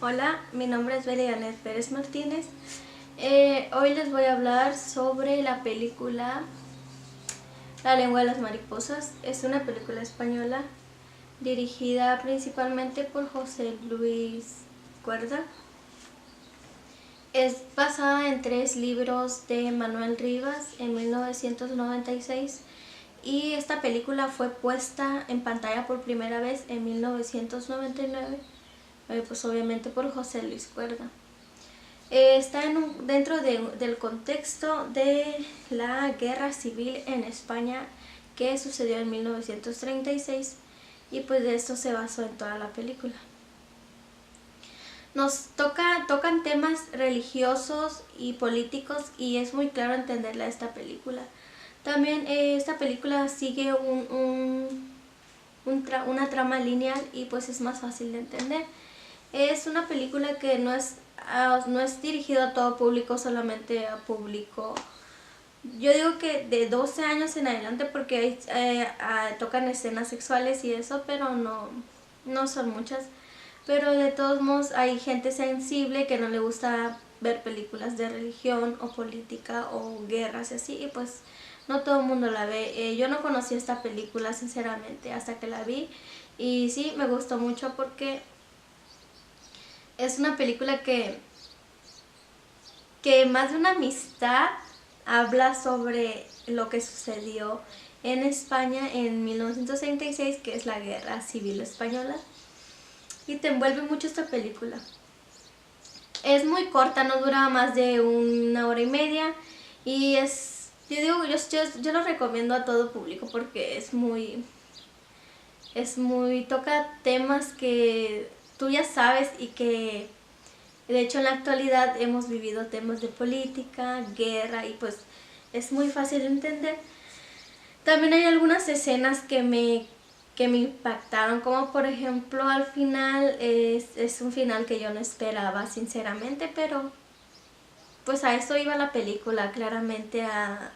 Hola, mi nombre es Belianet Pérez Martínez. Hoy les voy a hablar sobre la película La lengua de las mariposas. Es una película española dirigida principalmente por José Luis Cuerda. Es basada en 3 libros de Manuel Rivas en 1996 y esta película fue puesta en pantalla por primera vez en 1999, pues obviamente por José Luis Cuerda. Está dentro del contexto de la guerra civil en España que sucedió en 1936 y pues de esto se basó en toda la película. Tocan temas religiosos y políticos y es muy claro entenderla esta película. También esta película sigue una trama lineal y pues es más fácil de entender. Es una película que no es dirigido a todo público, solamente a público. Yo digo que de 12 años en adelante porque tocan escenas sexuales y eso, pero no son muchas. Pero de todos modos hay gente sensible que no le gusta ver películas de religión o política o guerras y así, y pues no todo el mundo la ve. Yo no conocía esta película sinceramente hasta que la vi y sí, me gustó mucho porque es una película que más de una amistad habla sobre lo que sucedió en España en 1936, que es la Guerra Civil Española, y te envuelve mucho esta película. Es muy corta, no dura más de 1 hora y media y yo lo recomiendo a todo público porque toca temas que tú ya sabes y que de hecho en la actualidad hemos vivido temas de política, guerra y pues es muy fácil de entender. También hay algunas escenas que me impactaron, como por ejemplo al final, es un final que yo no esperaba sinceramente, pero pues a eso iba la película, claramente a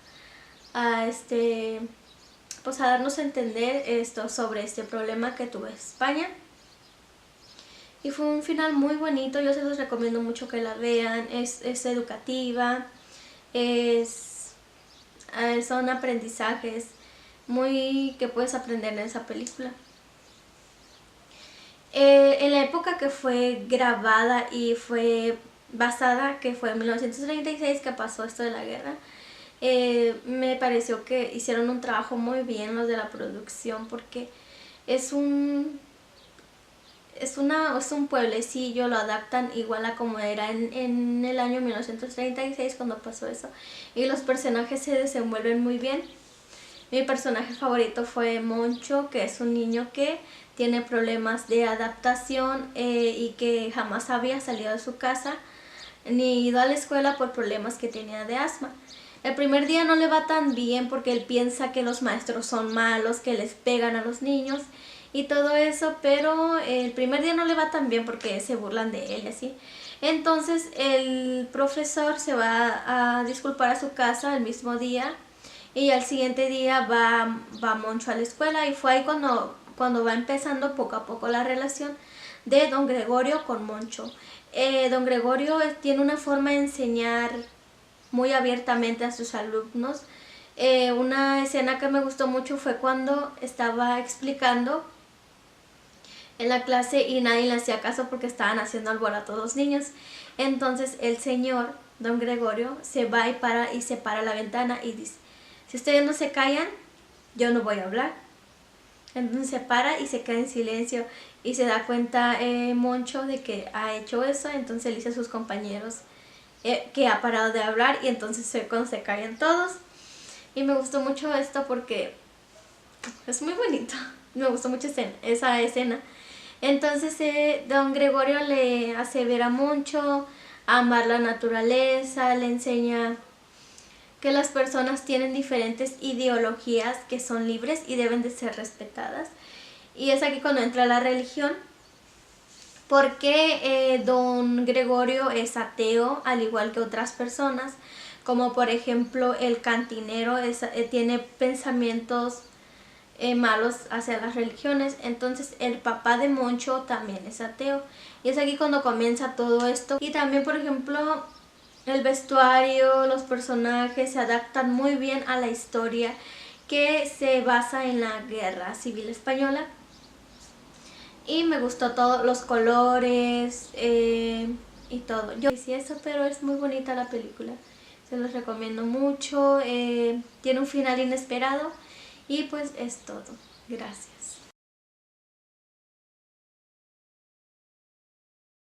pues a darnos a entender esto sobre este problema que tuvo España. Y fue un final muy bonito, yo se los recomiendo mucho que la vean, es educativa, son aprendizajes muy que puedes aprender en esa película. En la época que fue grabada y fue basada, que fue en 1936 que pasó esto de la guerra, me pareció que hicieron un trabajo muy bien los de la producción porque es un es un pueblecillo, lo adaptan igual a como era en el año 1936 cuando pasó eso y los personajes se desenvuelven muy bien. Mi personaje favorito fue Moncho, que es un niño que tiene problemas de adaptación y que jamás había salido de su casa ni ido a la escuela por problemas que tenía de asma. El primer día no le va tan bien porque él piensa que los maestros son malos, que les pegan a los niños y todo eso, pero el primer día no le va tan bien porque se burlan de él y así. Entonces el profesor se va a disculpar a su casa el mismo día y al siguiente día va Moncho a la escuela y fue ahí cuando va empezando poco a poco la relación de don Gregorio con Moncho. Don Gregorio tiene una forma de enseñar muy abiertamente a sus alumnos. Una escena que me gustó mucho fue cuando estaba explicando en la clase y nadie le hacía caso porque estaban haciendo alboroto los niños. Entonces el señor, don Gregorio, se va y se para a la ventana y dice: si ustedes no se callan, yo no voy a hablar. Entonces se para y se queda en silencio y se da cuenta Moncho de que ha hecho eso, entonces le dice a sus compañeros que ha parado de hablar y entonces cuando se callan todos. Y me gustó mucho esto porque es muy bonito, me gustó mucho esa escena. Entonces don Gregorio le hace ver a Moncho a amar la naturaleza, le enseña que las personas tienen diferentes ideologías que son libres y deben de ser respetadas. Y es aquí cuando entra la religión, porque don Gregorio es ateo, al igual que otras personas, como por ejemplo el cantinero tiene pensamientos malos hacia las religiones. Entonces el papá de Moncho también es ateo. Y es aquí cuando comienza todo esto. Y también, por ejemplo, el vestuario, los personajes se adaptan muy bien a la historia que se basa en la Guerra Civil Española. Y me gustó todo, los colores y todo. Yo hice eso, pero es muy bonita la película. Se los recomiendo mucho. Tiene un final inesperado. Y pues es todo. Gracias.